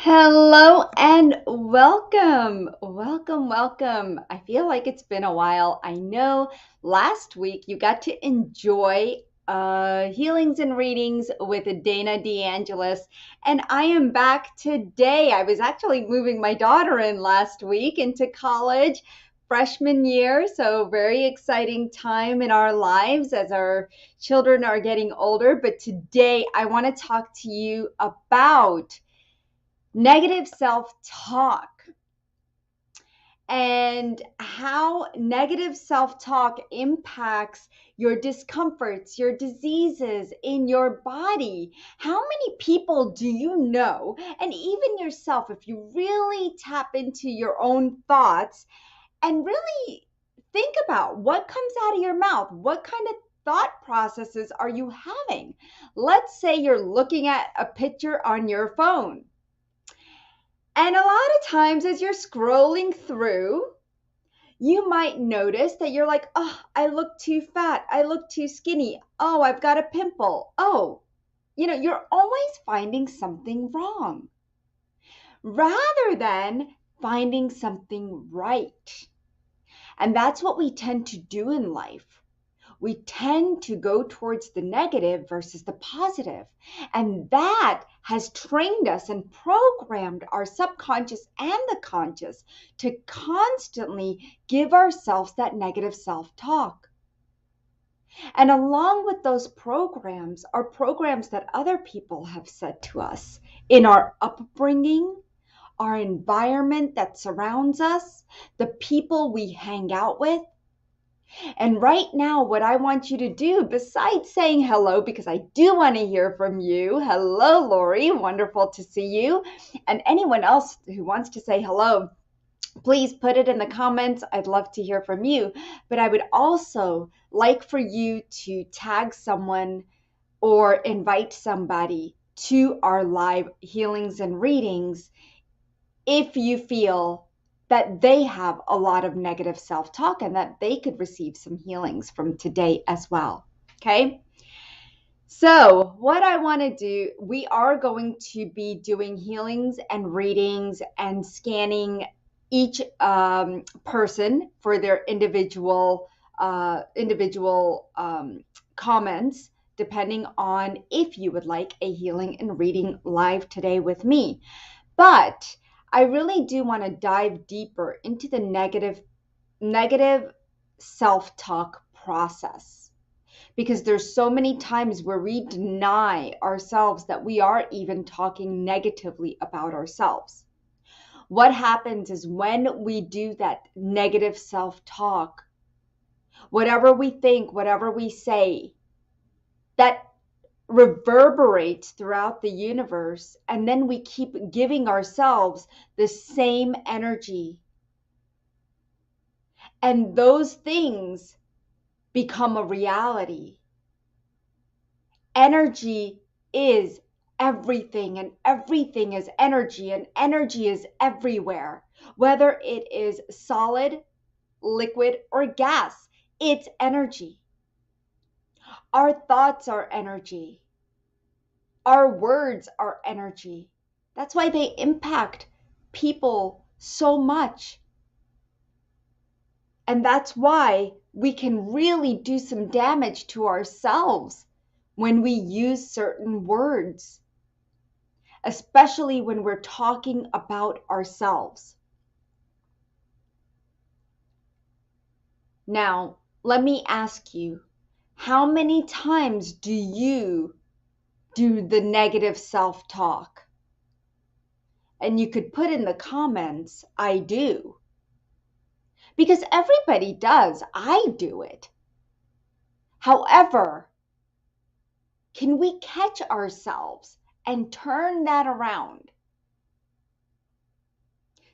Hello and welcome. Welcome. I feel like it's been a while. I know last week you got to enjoy healings and readings with Dana DeAngelis, and I am back today. I was actually moving my daughter in last week into college, freshman year, so very exciting time in our lives as our children are getting older. But today I want to talk to you about negative self-talk and how negative self-talk impacts your discomforts, your diseases in your body. How many people do you know, and even yourself, if you really tap into your own thoughts and really think about what comes out of your mouth, what kind of thought processes are you having? Let's say you're looking at a picture on your phone. And a lot of times, as you're scrolling through, you might notice that you're like, oh, I look too fat. I look too skinny. Oh, I've got a pimple. Oh, you're always finding something wrong rather than finding something right. And that's what we tend to do in life. We tend to go towards the negative versus the positive. And that has trained us and programmed our subconscious and the conscious to constantly give ourselves that negative self-talk. And along with those programs are programs that other people have said to us in our upbringing, our environment that surrounds us, the people we hang out with. And right now, what I want you to do, besides saying hello, because I do want to hear from you. Hello, Lori. Wonderful to see you. And anyone else who wants to say hello, please put it in the comments. I'd love to hear from you. But I would also like for you to tag someone or invite somebody to our live healings and readings if you feel that they have a lot of negative self-talk and that they could receive some healings from today as well. Okay. So what I want to do, we are going to be doing healings and readings and scanning each person for their individual comments, depending on if you would like a healing and reading live today with me. But I really do want to dive deeper into the negative self-talk process, because there's so many times where we deny ourselves that we are even talking negatively about ourselves. What happens is when we do that negative self-talk, whatever we think, whatever we say, that reverberates throughout the universe, and then we keep giving ourselves the same energy, and those things become a reality. Energy is everything, and everything is energy, and energy is everywhere, whether it is solid, liquid, or gas. It's energy. Our thoughts are energy. Our words are energy. That's why they impact people so much. And that's why we can really do some damage to ourselves when we use certain words, especially when we're talking about ourselves. Now, let me ask you, how many times do you do the negative self-talk? And you could put in the comments, I do. Because everybody does. I do it. However, can we catch ourselves and turn that around?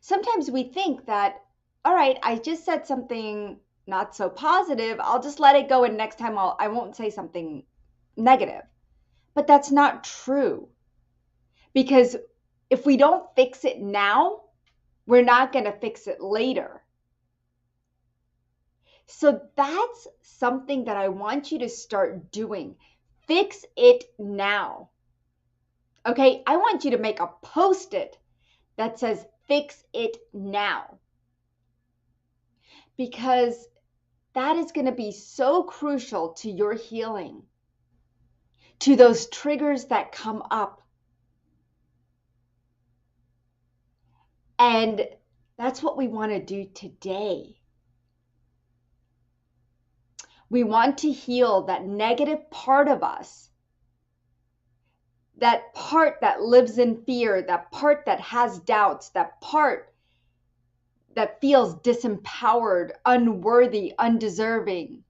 Sometimes we think that, all right, I just said something not so positive. I'll just let it go, and next time I won't say something negative. But that's not true. Because if we don't fix it now, we're not going to fix it later. So that's something that I want you to start doing. Fix it now. Okay, I want you to make a post-it that says fix it now, because that is going to be so crucial to your healing, to those triggers that come up. And that's what we want to do today. We want to heal that negative part of us, that part that lives in fear, that part that has doubts, that part that feels disempowered, unworthy, undeserving.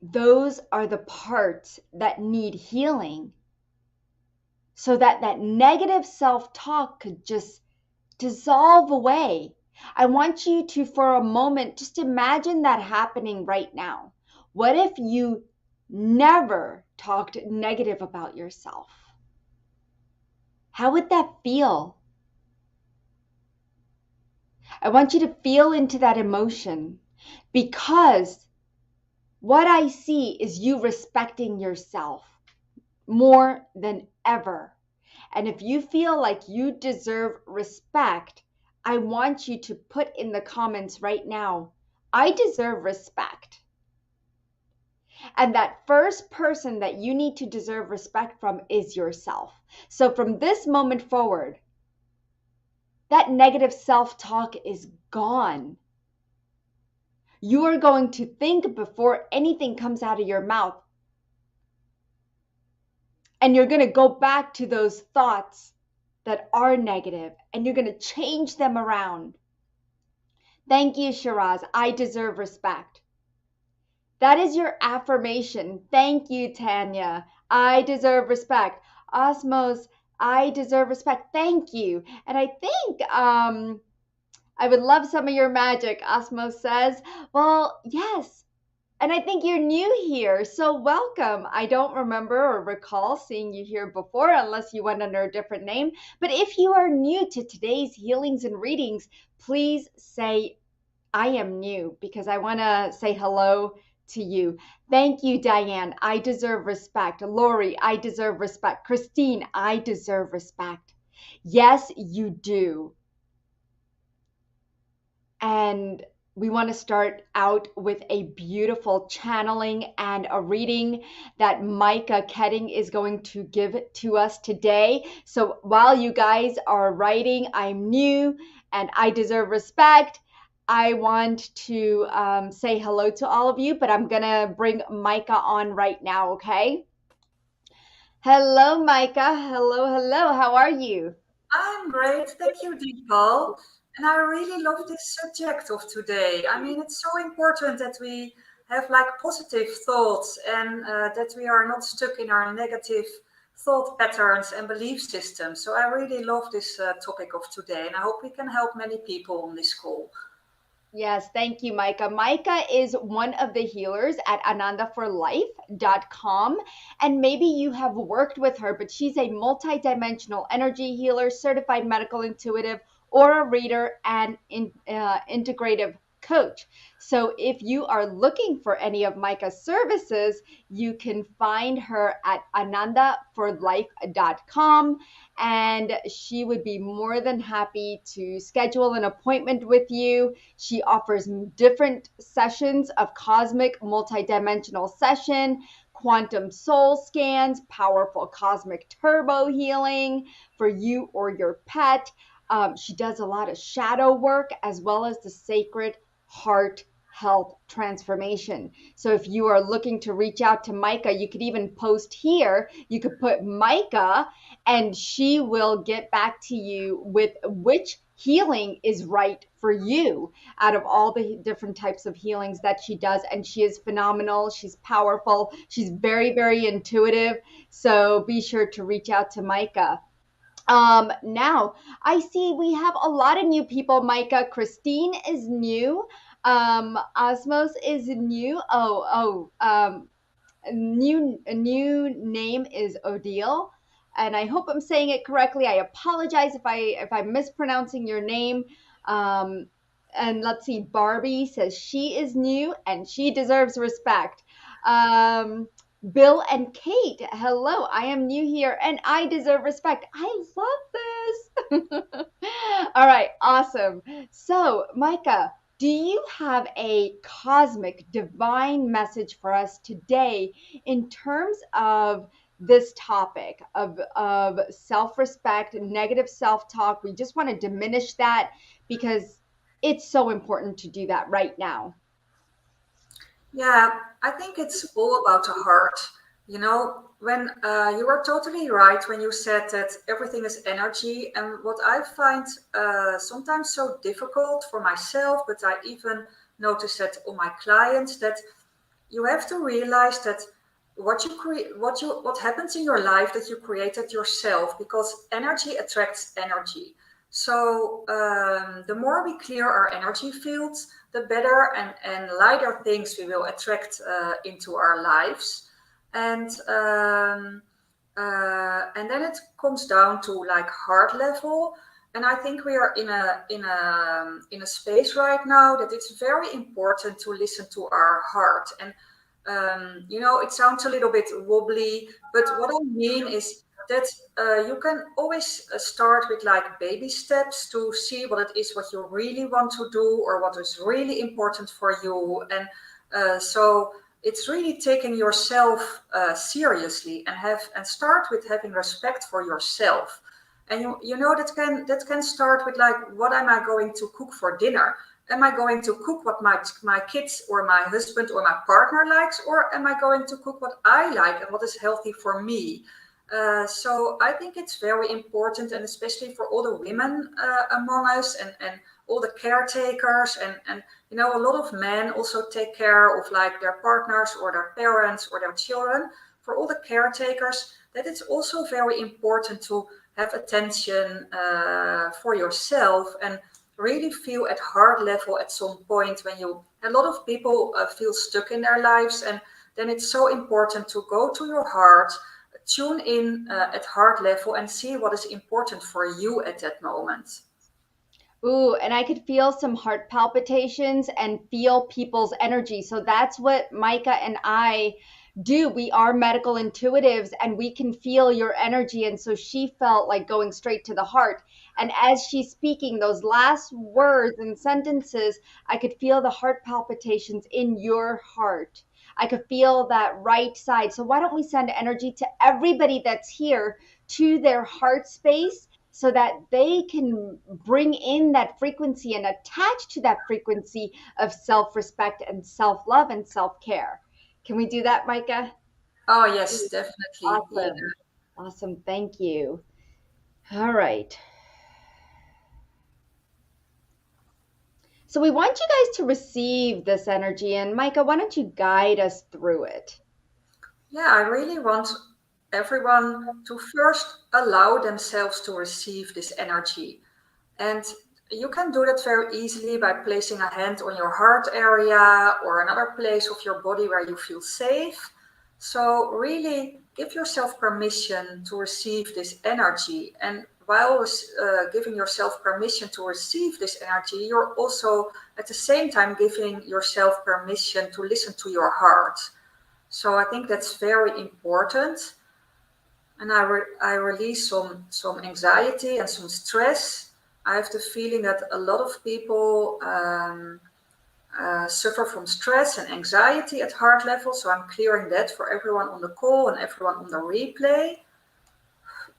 Those are the parts that need healing, so that that negative self-talk could just dissolve away. I want you to, for a moment, just imagine that happening right now. What if you never talked negative about yourself? How would that feel? I want you to feel into that emotion, because what I see is you respecting yourself more than ever. And if you feel like you deserve respect, I want you to put in the comments right now, I deserve respect. And that first person that you need to deserve respect from is yourself. So from this moment forward, that negative self-talk is gone. You are going to think before anything comes out of your mouth. And you're going to go back to those thoughts that are negative, and you're going to change them around. Thank you, Shiraz. I deserve respect. That is your affirmation. Thank you, Tanya. I deserve respect. Osmos, I deserve respect. Thank you. And I think I would love some of your magic, Osmos says. Well, yes. And I think you're new here, so welcome. I don't remember or recall seeing you here before, unless you went under a different name. But if you are new to today's healings and readings, please say, I am new, because I want to say hello to you. Thank you, Diane. I deserve respect. Lori, I deserve respect. Christine, I deserve respect. Yes, you do. And we want to start out with a beautiful channeling and a reading that Micah Ketting is going to give to us today. So while you guys are writing, I'm new and I deserve respect, I want to say hello to all of you, but I'm going to bring Micah on right now, okay? Hello, Micah. Hello, hello. How are you? I'm great. Thank you, Deepak. And I really love this subject of today. I mean, it's so important that we have like positive thoughts and that we are not stuck in our negative thought patterns and belief systems. So I really love this topic of today, and I hope we can help many people on this call. Yes, thank you, Micah. Micah is one of the healers at anandaforlife.com. And maybe you have worked with her, but she's a multidimensional energy healer, certified medical intuitive, aura reader, and integrative coach. So if you are looking for any of Micah's services, you can find her at anandaforlife.com, and she would be more than happy to schedule an appointment with you. She offers different sessions of cosmic multidimensional session, quantum soul scans, powerful cosmic turbo healing for you or your pet. She does a lot of shadow work, as well as the sacred heart health transformation. So if you are looking to reach out to Micah, you could even post here. You could put Micah, and she will get back to you with which healing is right for you out of all the different types of healings that she does. And she is phenomenal. She's powerful. She's very, very intuitive. So be sure to reach out to Micah. Now I see we have a lot of new people. Micah, Christine is new. Osmos is new. A new name is Odile, and I hope I'm saying it correctly. I apologize if I'm mispronouncing your name. Um, and let's see, Barbie says she is new and she deserves respect. Um, Bill and Kate, hello. I am new here and I deserve respect. I love this. All right, awesome. So, Micah, do you have a cosmic divine message for us today in terms of this topic of self-respect, negative self-talk? We just want to diminish that because it's so important to do that right now. Yeah, I think it's all about the heart. When you were totally right when you said that everything is energy. And what I find sometimes so difficult for myself, but I even notice that on my clients, that you have to realize that what you create, what happens in your life, that you created yourself, because energy attracts energy. So the more we clear our energy fields, the better and lighter things we will attract into our lives. And and then it comes down to like heart level. And I think we are in a space right now that it's very important to listen to our heart. And it sounds a little bit wobbly, but what I mean is that you can always start with like baby steps to see what it is what you really want to do or what is really important for you. And so it's really taking yourself seriously and start with having respect for yourself. And that can start with like, what am I going to cook for dinner? Am I going to cook what my kids or my husband or my partner likes, or am I going to cook what I like and what is healthy for me? So I think it's very important, and especially for all the women among us, and all the caretakers, and a lot of men also take care of like their partners or their parents or their children. For all the caretakers, that it's also very important to have attention for yourself, and really feel at heart level at some point when a lot of people feel stuck in their lives. And then it's so important to go to your heart, tune in at heart level, and see what is important for you at that moment. Ooh, and I could feel some heart palpitations and feel people's energy. So that's what Micah and I do. We are medical intuitives and we can feel your energy. And so she felt like going straight to the heart. And as she's speaking those last words and sentences, I could feel the heart palpitations in your heart. I could feel that right side. So why don't we send energy to everybody that's here to their heart space, so that they can bring in that frequency and attach to that frequency of self respect and self love and self care. Can we do that, Micah? Oh, yes, definitely. Yeah. Awesome. Awesome. Thank you. All right. So we want you guys to receive this energy. And Micah, why don't you guide us through it? Yeah, I really want everyone to first allow themselves to receive this energy. And you can do that very easily by placing a hand on your heart area or another place of your body where you feel safe. So, really give yourself permission to receive this energy. And while giving yourself permission to receive this energy, you're also at the same time giving yourself permission to listen to your heart. So, I think that's very important. And I release some anxiety and some stress. I have the feeling that a lot of people suffer from stress and anxiety at heart level. So I'm clearing that for everyone on the call and everyone on the replay.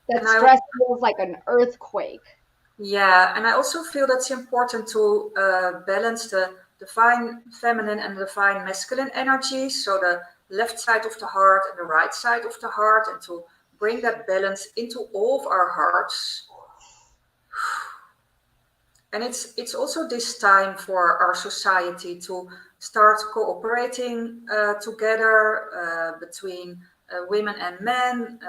That And I stress feels like an earthquake. Yeah, and I also feel that's important to balance the divine feminine and the divine masculine energy. So the left side of the heart and the right side of the heart, and to bring that balance into all of our hearts. And it's also this time for our society to start cooperating together between women and men,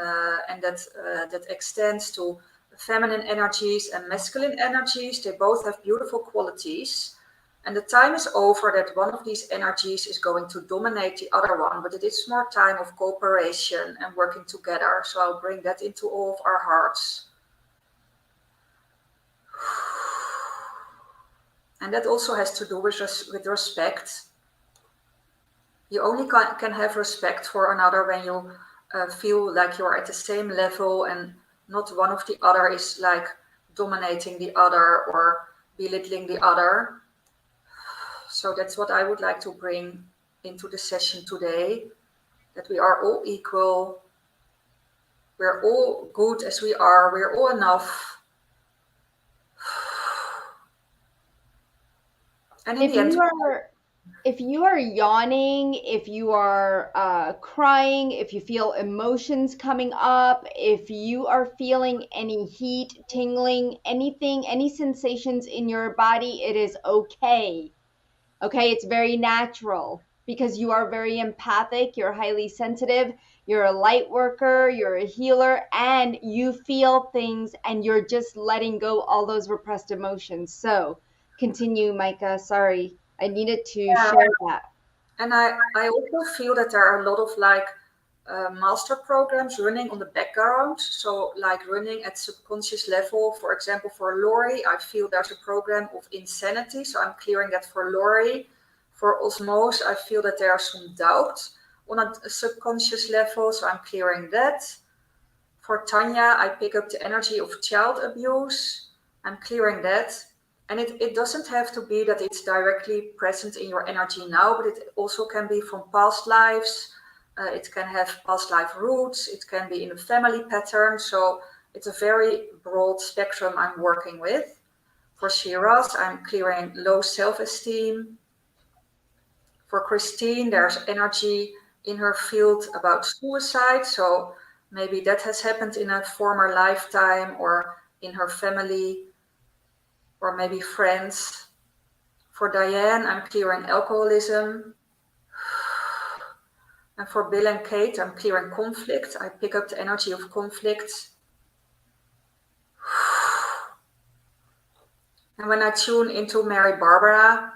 and that extends to feminine energies and masculine energies. They both have beautiful qualities. And the time is over that one of these energies is going to dominate the other one, but it is more time of cooperation and working together. So I'll bring that into all of our hearts. And that also has to do with respect. You only can have respect for another when you feel like you're at the same level and not one of the other is like dominating the other or belittling the other. So that's what I would like to bring into the session today, that we are all equal, we're all good as we are, we're all enough. And in If the end, you are if you are yawning, if you are crying, if you feel emotions coming up, if you are feeling any heat, tingling, anything, any sensations in your body, it is okay. Okay, it's very natural because you are very empathic, you're highly sensitive, you're a light worker, you're a healer, and you feel things and you're just letting go all those repressed emotions. So continue, Micah. Sorry, I needed to yeah, share that. and I also feel that there are a lot of like master programs running on the background. So like running at subconscious level, for example, for Lori, I feel there's a program of insanity. So I'm clearing that for Lori. For Osmose, I feel that there are some doubts on a subconscious level. So I'm clearing that. For Tanya, I pick up the energy of child abuse. I'm clearing that. And it doesn't have to be that it's directly present in your energy now, but it also can be from past lives. It can have past life roots. It can be in a family pattern. So it's a very broad spectrum I'm working with. For Shiraz, I'm clearing low self-esteem. For Christine, there's energy in her field about suicide. So maybe that has happened in a former lifetime or in her family or maybe friends. For Diane, I'm clearing alcoholism. And for Bill and Kate, I'm clearing conflict. I pick up the energy of conflict. And when I tune into Mary Barbara,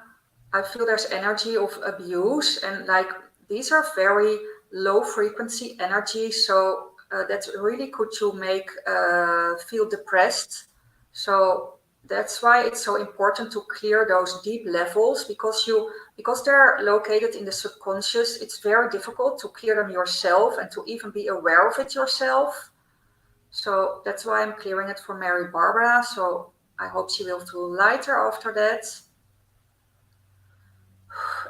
I feel there's energy of abuse, and like these are very low frequency energies. So that really could you make feel depressed. So that's why it's so important to clear those deep levels, because they're located in the subconscious. It's very difficult to clear them yourself and to even be aware of it yourself. So that's why I'm clearing it for Mary Barbara. So I hope she will feel lighter after that.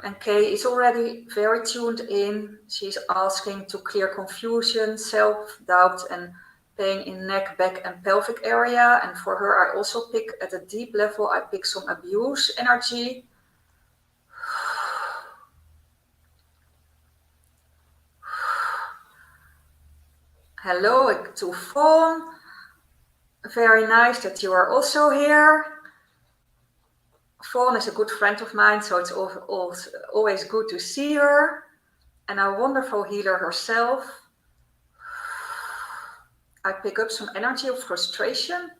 And Kay is already very tuned in. She's asking to clear confusion, self-doubt, and pain in neck, back, and pelvic area. And for her, I also pick at a deep level, I pick some abuse energy. Hello to Fawn. Very nice that you are also here. Fawn is a good friend of mine, so it's always good to see her. And a wonderful healer herself. I pick up some energy of frustration.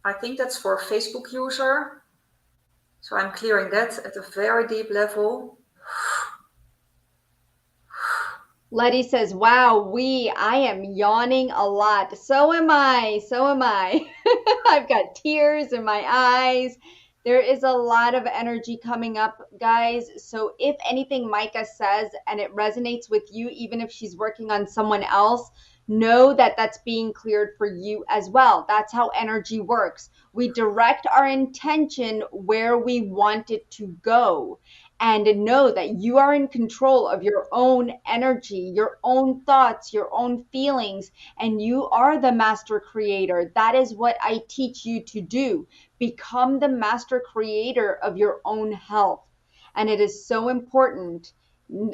I think that's for a Facebook user. So I'm clearing that at a very deep level. Letty says, wow, I am yawning a lot. So am I. So am I. I've got tears in my eyes. There is a lot of energy coming up, guys. So if anything Micah says and it resonates with you, even if she's working on someone else, know that that's being cleared for you as well. That's how energy works. We direct our intention where we want it to go, and know that you are in control of your own energy, your own thoughts, your own feelings, and you are the master creator. That is what I teach you to do. Become the master creator of your own health. And it is so important,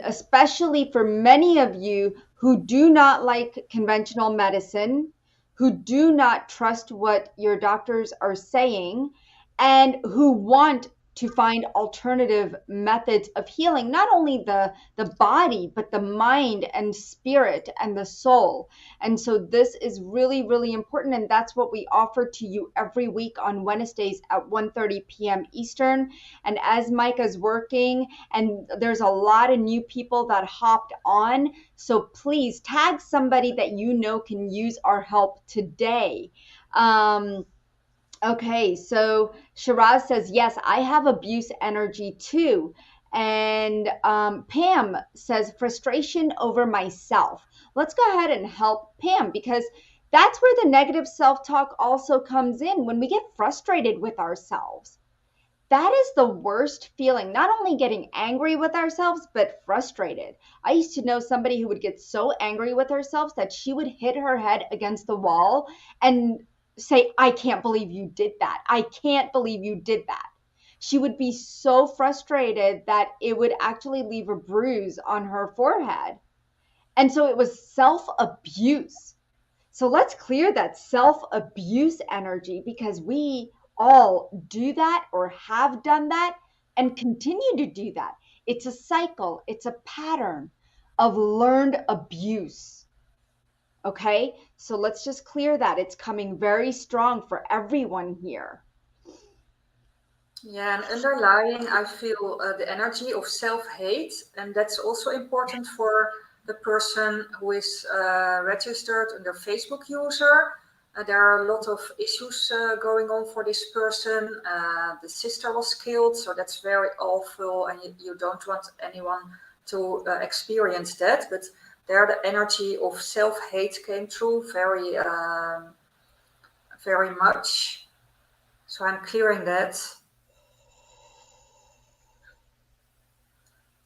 especially for many of you who do not like conventional medicine, who do not trust what your doctors are saying, and who want to find alternative methods of healing, not only the body, but the mind and spirit and the soul. And so this is really, really important. And that's what we offer to you every week on Wednesdays at 1:30 p.m. Eastern. And as Micah's working, and there's a lot of new people that hopped on, so please tag somebody that you know can use our help today. Okay, so Shiraz says, yes, I have abuse energy too. And Pam says frustration over myself. Let's go ahead and help Pam, because that's where the negative self talk also comes in when we get frustrated with ourselves. That is the worst feeling, not only getting angry with ourselves, but frustrated. I used to know somebody who would get so angry with herself that she would hit her head against the wall and say, I can't believe you did that. I can't believe you did that. She would be so frustrated that it would actually leave a bruise on her forehead. And so it was self abuse. So let's clear that self abuse energy, because we all do that or have done that and continue to do that. It's a cycle, it's a pattern of learned abuse. Okay, so let's just clear that. It's coming very strong for everyone here. Yeah, and underlying, I feel the energy of self-hate, and that's also important for the person who is registered under Facebook user. There are a lot of issues going on for this person. The sister was killed, so that's very awful, and you don't want anyone to experience that. But there, the energy of self-hate came through very much. So I'm clearing that.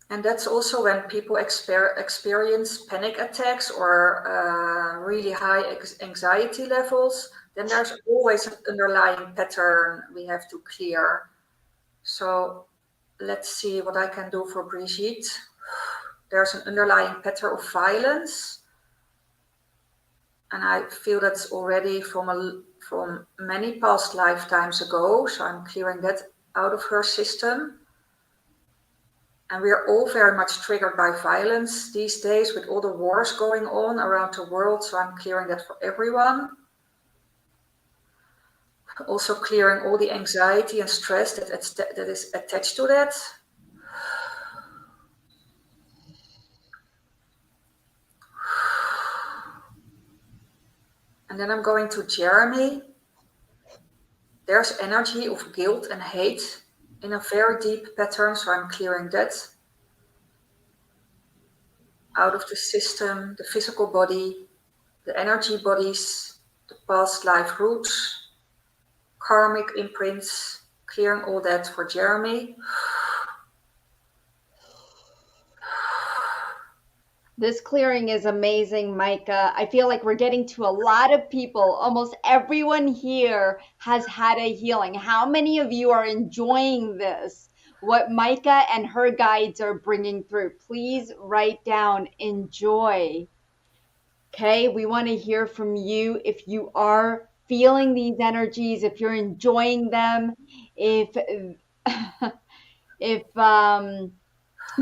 And that's also when people experience panic attacks or really high anxiety levels, then there's always an underlying pattern we have to clear. So let's see what I can do for Brigitte. There's an underlying pattern of violence. And I feel that's already from many past lifetimes ago. So I'm clearing that out of her system. And we are all very much triggered by violence these days with all the wars going on around the world. So I'm clearing that for everyone. Also clearing all the anxiety and stress that is attached to that. And then I'm going to Jeremy. There's energy of guilt and hate in a very deep pattern. So I'm clearing that out of the system, the physical body, the energy bodies, the past life roots, karmic imprints, clearing all that for Jeremy. This clearing is amazing, Micah. I feel like we're getting to a lot of people. Almost everyone here has had a healing. How many of you are enjoying this? What Micah and her guides are bringing through. Please write down enjoy. Okay, we want to hear from you if you are feeling these energies, if you're enjoying them, if if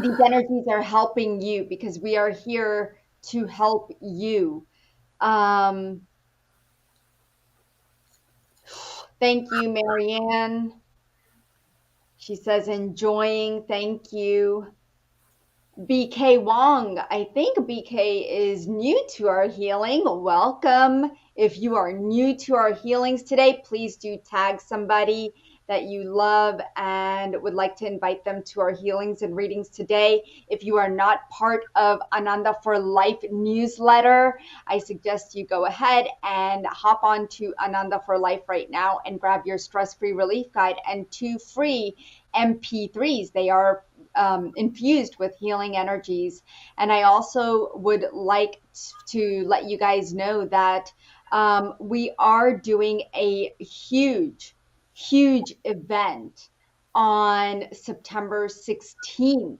these energies are helping you, because we are here to help you. Um, Thank you, Marianne. She says enjoying. Thank you. BK Wong. I think BK is new to our healing. Welcome. If you are new to our healings today, please do tag somebody that you love and would like to invite them to our healings and readings today. If you are not part of Ananda for Life newsletter, I suggest you go ahead and hop on to Ananda for Life right now and grab your stress-free relief guide and 2 free MP3s. They are infused with healing energies. And I also would like to let you guys know that we are doing a huge event on September 16th.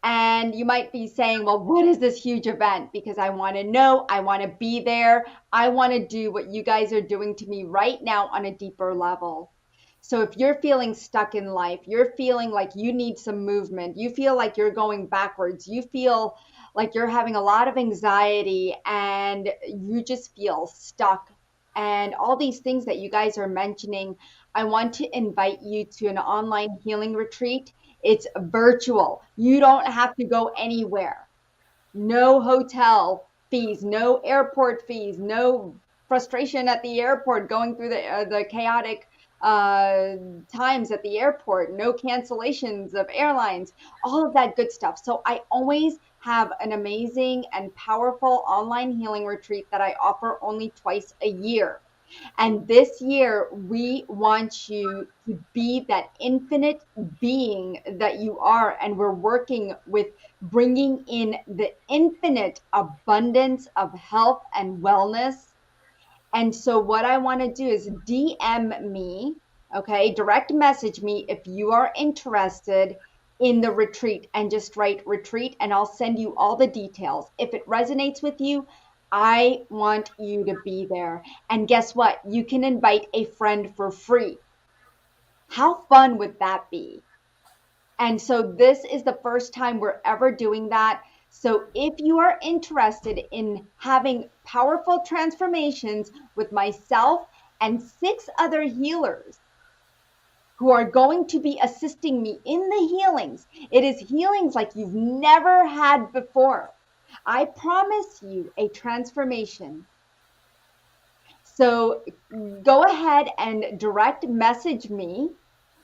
And you might be saying, well, what is this huge event? Because I want to know, I want to be there, I want to do what you guys are doing to me right now on a deeper level. So if you're feeling stuck in life, you're feeling like you need some movement, you feel like you're going backwards, you feel like you're having a lot of anxiety and you just feel stuck, and all these things that you guys are mentioning, I want to invite you to an online healing retreat. It's virtual. You don't have to go anywhere. No hotel fees, no airport fees, no frustration at the airport going through the chaotic uh, times at the airport, no cancellations of airlines, all of that good stuff. So I always have an amazing and powerful online healing retreat that I offer only twice a year. And this year, we want you to be that infinite being that you are. And we're working with bringing in the infinite abundance of health and wellness. And so, what I want to do is DM me, okay, direct message me if you are interested in the retreat, and just write retreat, and I'll send you all the details. If it resonates with you, I want you to be there. And guess what? You can invite a friend for free. How fun would that be? And so this is the first time we're ever doing that. So if you are interested in having powerful transformations with myself and 6 other healers who are going to be assisting me in the healings, it is healings like you've never had before. I promise you a transformation. So go ahead and direct message me,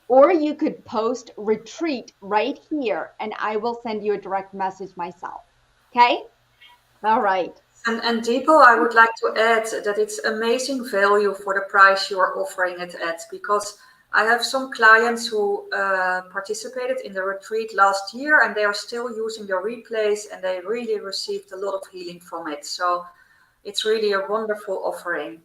or you could post retreat right here and I will send you a direct message myself. Okay? All right. And Deepo, I would like to add that it's amazing value for the price you are offering it at, because I have some clients who participated in the retreat last year and they are still using the replays and they really received a lot of healing from it. So it's really a wonderful offering.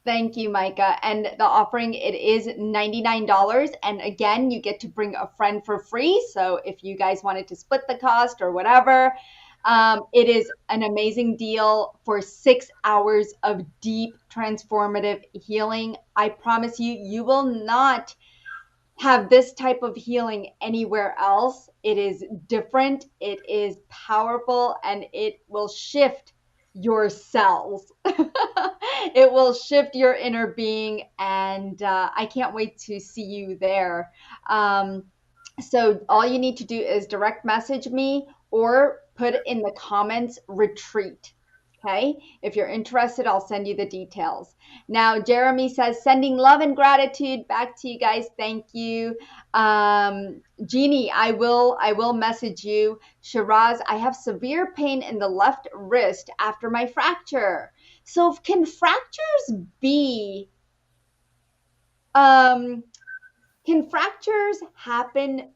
Thank you, Micah. And the offering, it is $99. And again, you get to bring a friend for free. So if you guys wanted to split the cost or whatever, it is an amazing deal for 6 hours of deep transformative healing. I promise you, you will not have this type of healing anywhere else. It is different, it is powerful, and it will shift your cells. It will shift your inner being, and I can't wait to see you there. So all you need to do is direct message me or put in the comments retreat. Okay. If you're interested, I'll send you the details. Now, Jeremy says, sending love and gratitude back to you guys. Thank you. Jeannie, I will message you. Shiraz, I have severe pain in the left wrist after my fracture. So can fractures be um can fractures happen?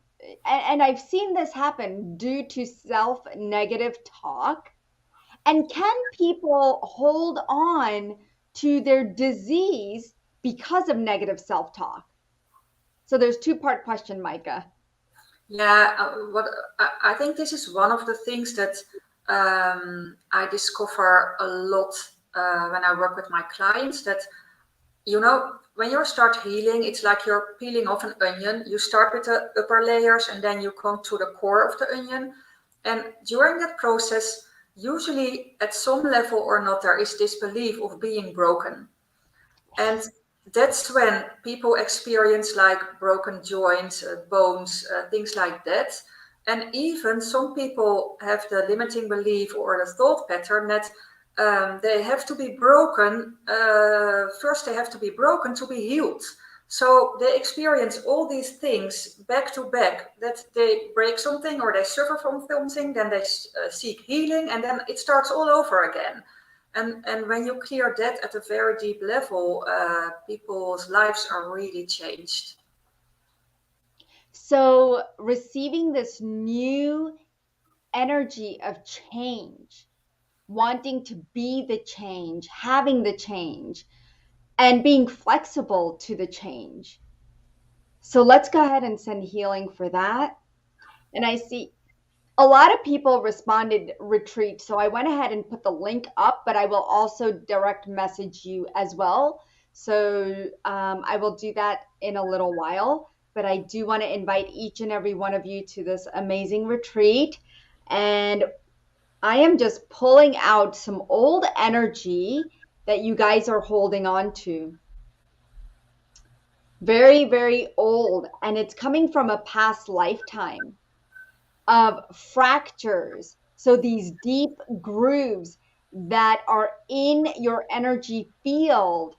And I've seen this happen due to self negative talk. And can people hold on to their disease because of negative self talk? So there's two-part question, Micah. Yeah, what I think this is one of the things that I discover a lot when I work with my clients, that when you start healing, it's like you're peeling off an onion. You start with the upper layers and then you come to the core of the onion. And during that process, usually at some level or not, there is this belief of being broken. And that's when people experience like broken joints, bones, things like that. And even some people have the limiting belief or the thought pattern that they have to be broken. First, they have to be broken to be healed. So they experience all these things back to back, that they break something or they suffer from something, then they seek healing, and then it starts all over again. And when you clear that at a very deep level, people's lives are really changed. So receiving this new energy of change, wanting to be the change, having the change, and being flexible to the change. So let's go ahead and send healing for that. And I see a lot of people responded retreat. So I went ahead and put the link up, but I will also direct message you as well. So I will do that in a little while. But I do want to invite each and every one of you to this amazing retreat. And I am just pulling out some old energy that you guys are holding on to. Very, very old. And it's coming from a past lifetime of fractures. So these deep grooves that are in your energy field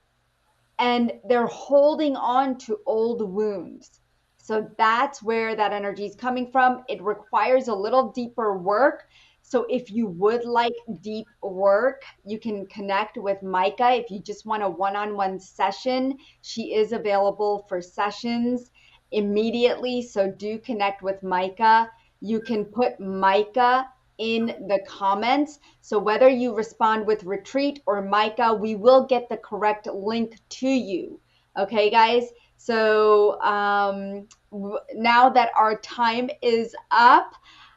and they're holding on to old wounds. So that's where that energy is coming from. It requires a little deeper work. So if you would like deep work, you can connect with Micah. If you just want a one-on-one session, she is available for sessions immediately. So do connect with Micah. You can put Micah in the comments. So whether you respond with retreat or Micah, we will get the correct link to you. Okay, guys. So now that our time is up,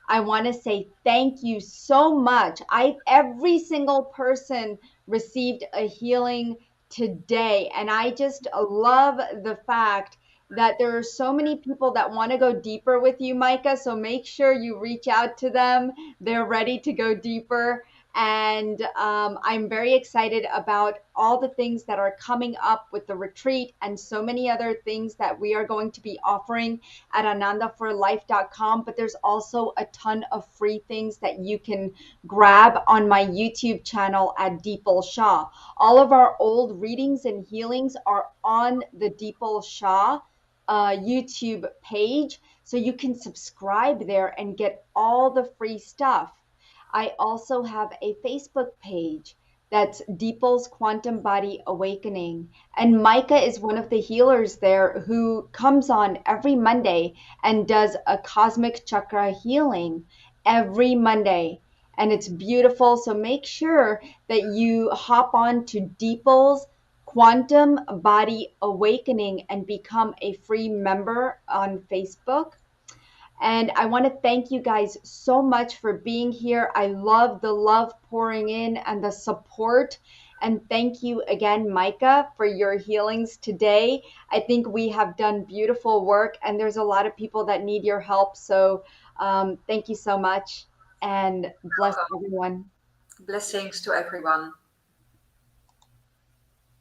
I want to say thank you so much. Every single person received a healing today, and I just love the fact that there are so many people that want to go deeper with you, Micah. So make sure you reach out to them. They're ready to go deeper. And I'm very excited about all the things that are coming up with the retreat and so many other things that we are going to be offering at anandaforlife.com. But there's also a ton of free things that you can grab on my YouTube channel at Deepal Shah. All of our old readings and healings are on the Deepal Shah YouTube page. So you can subscribe there and get all the free stuff. I also have a Facebook page that's Deepal's Quantum Body Awakening. And Micah is one of the healers there who comes on every Monday and does a cosmic chakra healing every Monday. And it's beautiful. So make sure that you hop on to Deepal's Quantum Body Awakening and become a free member on Facebook. And I want to thank you guys so much for being here. I love the love pouring in and the support. And thank you again, Micah, for your healings today. I think we have done beautiful work, and there's a lot of people that need your help. So thank you so much, and bless Welcome. everyone. Blessings to everyone.